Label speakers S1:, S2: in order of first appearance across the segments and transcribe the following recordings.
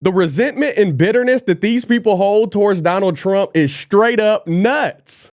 S1: The resentment and bitterness that these people hold towards Donald Trump is straight up nuts.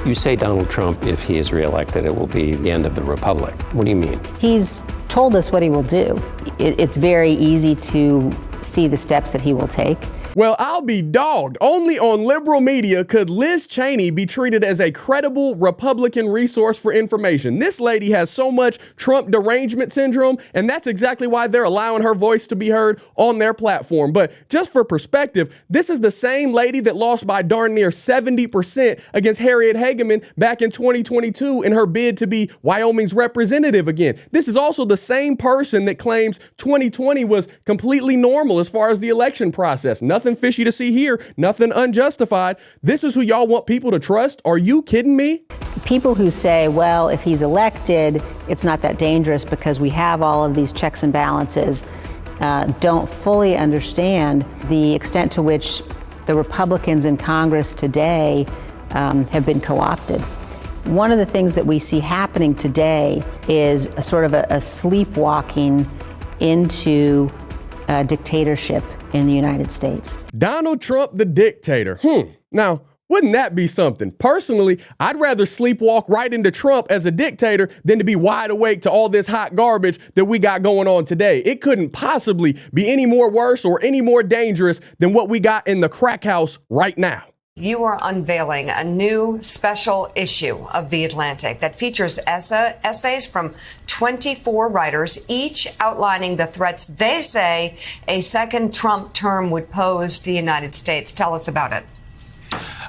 S2: You say Donald Trump, if he is reelected, it will be the end of the republic. What do you mean?
S3: He's told us what he will do. It's very easy to see the steps that he will take.
S1: Well, I'll be dogged. Only on liberal media could Liz Cheney be treated as a credible Republican resource for information. This lady has so much Trump derangement syndrome, and that's exactly why they're allowing her voice to be heard on their platform. But just for perspective, this is the same lady that lost by darn near 70% against Harriet Hageman back in 2022 in her bid to be Wyoming's representative again. This is also the same person that claims 2020 was completely normal as far as the election process. Nothing fishy to see here, nothing unjustified. This is who y'all want people to trust? Are you kidding me?
S3: People who say, well, if he's elected, it's not that dangerous because we have all of these checks and balances, don't fully understand the extent to which the Republicans in Congress today have been co-opted. One of the things that we see happening today is a sort of a sleepwalking into dictatorship in the United States.
S1: Donald Trump, the dictator. Now, wouldn't that be something? Personally, I'd rather sleepwalk right into Trump as a dictator than to be wide awake to all this hot garbage that we got going on today. It couldn't possibly be any more worse or any more dangerous than what we got in the crack house right now.
S4: You are unveiling a new special issue of The Atlantic that features essays from 24 writers, each outlining the threats they say a second Trump term would pose to the United States. Tell us about it.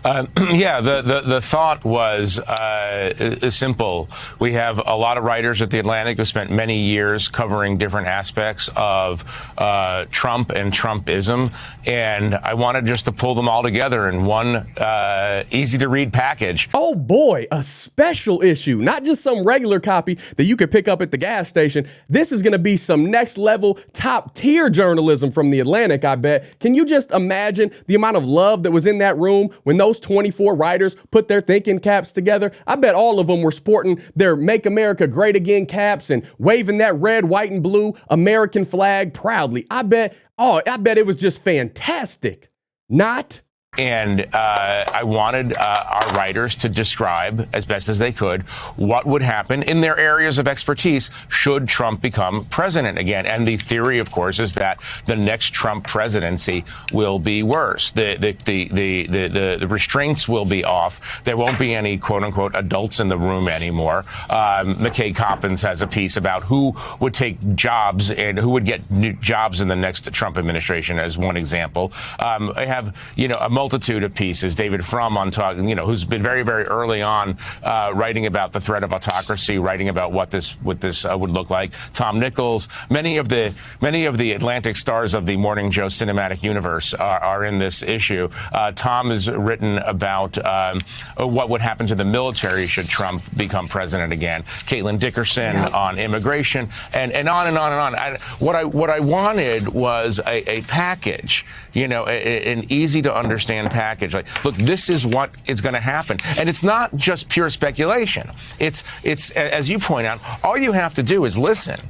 S5: The thought was simple. We have a lot of writers at The Atlantic who spent many years covering different aspects of Trump and Trumpism, and I wanted just to pull them all together in one easy-to-read package.
S1: Oh boy, a special issue, not just some regular copy that you could pick up at the gas station. This is going to be some next-level, top-tier journalism from The Atlantic, I bet. Can you just imagine the amount of love that was in that room when those 24 writers put their thinking caps together? I bet all of them were sporting their Make America Great Again caps and waving that red, white, and blue American flag proudly. I bet it was just fantastic. Not.
S5: And I wanted our writers to describe, as best as they could, what would happen in their areas of expertise should Trump become president again. And the theory, of course, is that the next Trump presidency will be worse. The restraints will be off. There won't be any, quote unquote, adults in the room anymore. McKay Coppins has a piece about who would take jobs and who would get new jobs in the next Trump administration, as one example. I have, a multitude of pieces. David Frum on talking, who's been very, very early on writing about the threat of autocracy, writing about what this would look like. Tom Nichols, many of the Atlantic stars of the Morning Joe cinematic universe are in this issue. Tom has written about what would happen to the military should Trump become president again. Caitlin Dickerson on immigration, and on and on and on. What I wanted was a package, an easy to understand package. Like, look, this is what is going to happen. And it's not just pure speculation. It's as you point out, all you have to do is listen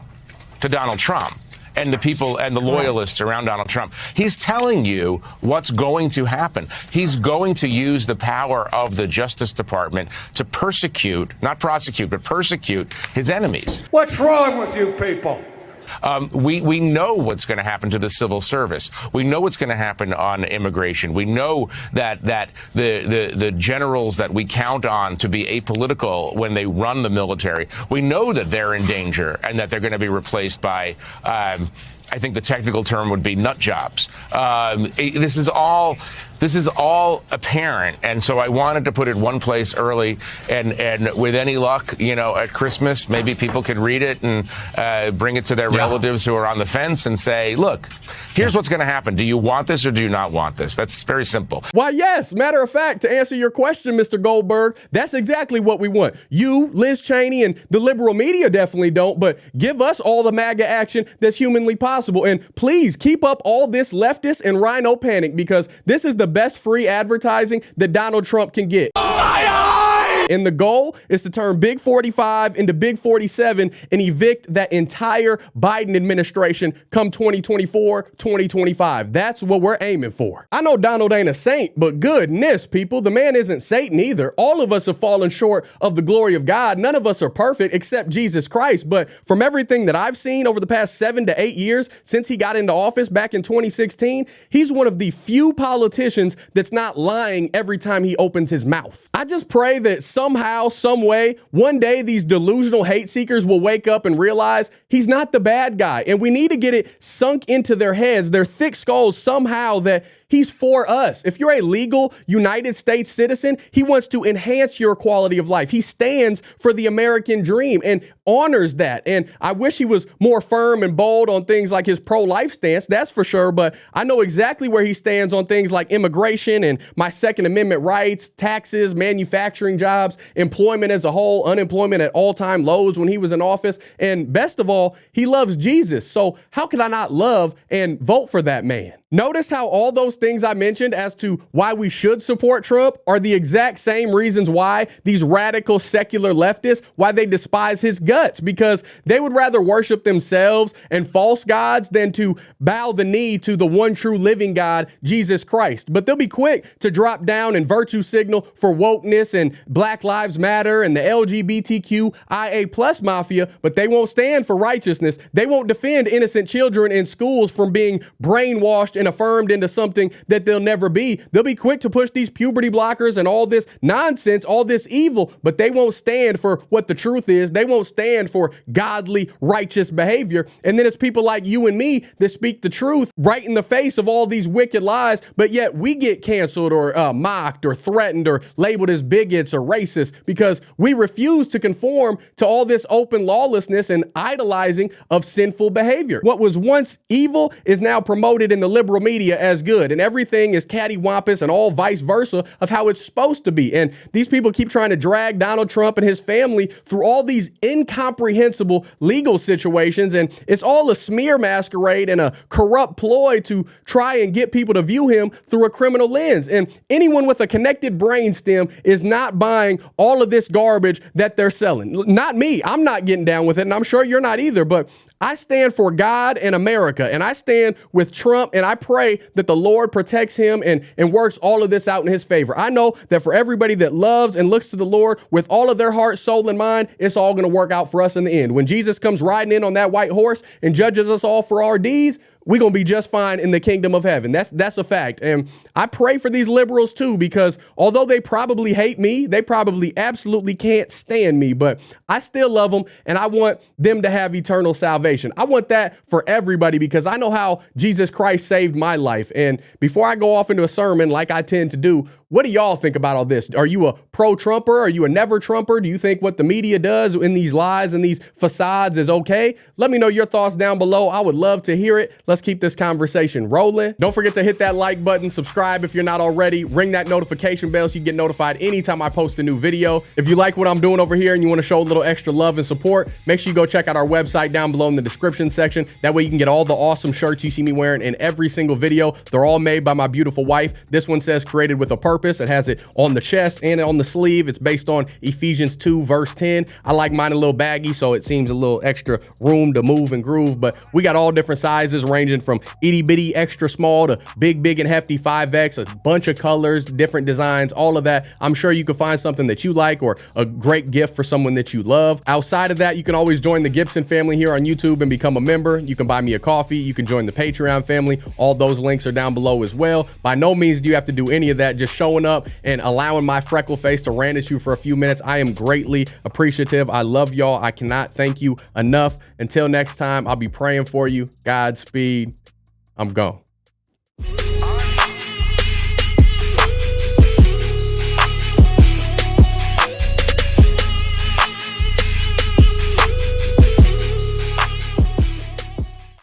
S5: to Donald Trump and the people and the loyalists around Donald Trump. He's telling you what's going to happen. He's going to use the power of the Justice Department to persecute, not prosecute, but persecute his enemies.
S6: What's wrong with you people?
S5: We know what's going to happen to the civil service. We know what's going to happen on immigration. We know that the generals that we count on to be apolitical when they run the military, we know that they're in danger and that they're going to be replaced by I think the technical term would be nut jobs. This is all apparent, and so I wanted to put it one place early, and with any luck, at Christmas, maybe people could read it and bring it to their relatives who are on the fence and say, look, here's what's going to happen. Do you want this or do you not want this? That's very simple.
S1: Why, yes. Matter of fact, to answer your question, Mr. Goldberg, that's exactly what we want. You, Liz Cheney, and the liberal media definitely don't, but give us all the MAGA action that's humanly possible. And please keep up all this leftist and rhino panic, because this is the best free advertising that Donald Trump can get.
S6: My eyes!
S1: And the goal is to turn Big 45 into Big 47 and evict that entire Biden administration come 2024, 2025. That's what we're aiming for. I know Donald ain't a saint, but goodness, people, the man isn't Satan either. All of us have fallen short of the glory of God. None of us are perfect except Jesus Christ. But from everything that I've seen over the past 7 to 8 years since he got into office back in 2016, he's one of the few politicians that's not lying every time he opens his mouth. I just pray that somehow, some way, one day these delusional hate seekers will wake up and realize he's not the bad guy. And we need to get it sunk into their heads, their thick skulls somehow, that he's for us. If you're a legal United States citizen, he wants to enhance your quality of life. He stands for the American dream and honors that. And I wish he was more firm and bold on things like his pro-life stance, that's for sure. But I know exactly where he stands on things like immigration and my Second Amendment rights, taxes, manufacturing jobs, employment as a whole, unemployment at all-time lows when he was in office. And best of all, he loves Jesus. So how could I not love and vote for that man? Notice how all those things I mentioned as to why we should support Trump are the exact same reasons why these radical secular leftists, why they despise his guts, because they would rather worship themselves and false gods than to bow the knee to the one true living God, Jesus Christ. But they'll be quick to drop down and virtue signal for wokeness and Black Lives Matter and the LGBTQIA plus mafia, but they won't stand for righteousness. They won't defend innocent children in schools from being brainwashed and affirmed into something that they'll never be. They'll be quick to push these puberty blockers and all this nonsense, all this evil, but they won't stand for what the truth is. They won't stand for godly, righteous behavior. And then it's people like you and me that speak the truth right in the face of all these wicked lies, but yet we get canceled or mocked or threatened or labeled as bigots or racists because we refuse to conform to all this open lawlessness and idolizing of sinful behavior. What was once evil is now promoted in the liberal media as good, and everything is cattywampus and all vice versa of how it's supposed to be. And these people keep trying to drag Donald Trump and his family through all these incomprehensible legal situations, and it's all a smear masquerade and a corrupt ploy to try and get people to view him through a criminal lens. And anyone with a connected brainstem is not buying all of this garbage that they're selling. Not me. I'm not getting down with it, and I'm sure you're not either, but I stand for God and America, and I stand with Trump, and I pray that the Lord protects him and works all of this out in his favor. I know that for everybody that loves and looks to the Lord with all of their heart, soul, and mind, it's all going to work out for us in the end. When Jesus comes riding in on that white horse and judges us all for our deeds, we're going to be just fine in the kingdom of heaven. That's a fact. And I pray for these liberals too, because although they probably hate me, they probably absolutely can't stand me, but I still love them and I want them to have eternal salvation. I want that for everybody because I know how Jesus Christ saved my life. And before I go off into a sermon like I tend to do, what do y'all think about all this? Are you a pro-Trumper? Are you a never-Trumper? Do you think what the media does in these lies and these facades is okay? Let me know your thoughts down below. I would love to hear it. Let's keep this conversation rolling. Don't forget to hit that like button, subscribe if you're not already, ring that notification bell so you get notified anytime I post a new video. If you like what I'm doing over here and you want to show a little extra love and support, make sure you go check out our website down below in the description section. That way you can get all the awesome shirts you see me wearing in every single video. They're all made by my beautiful wife. This one says created with a purpose. It has it on the chest and on the sleeve. It's based on Ephesians 2 verse 10. I like mine a little baggy, so it seems a little extra room to move and groove, but we got all different sizes ranging from itty bitty extra small to big and hefty 5X, a bunch of colors, different designs, all of that. I'm sure you can find something that you like or a great gift for someone that you love. Outside of that, you can always join the Gibson family here on YouTube and become a member. You can buy me a coffee. You can join the Patreon family. All those links are down below as well. By no means do you have to do any of that. Just showing up and allowing my freckle face to rant at you for a few minutes, I am greatly appreciative. I love y'all. I cannot thank you enough. Until next time, I'll be praying for you. Godspeed. I'm gone.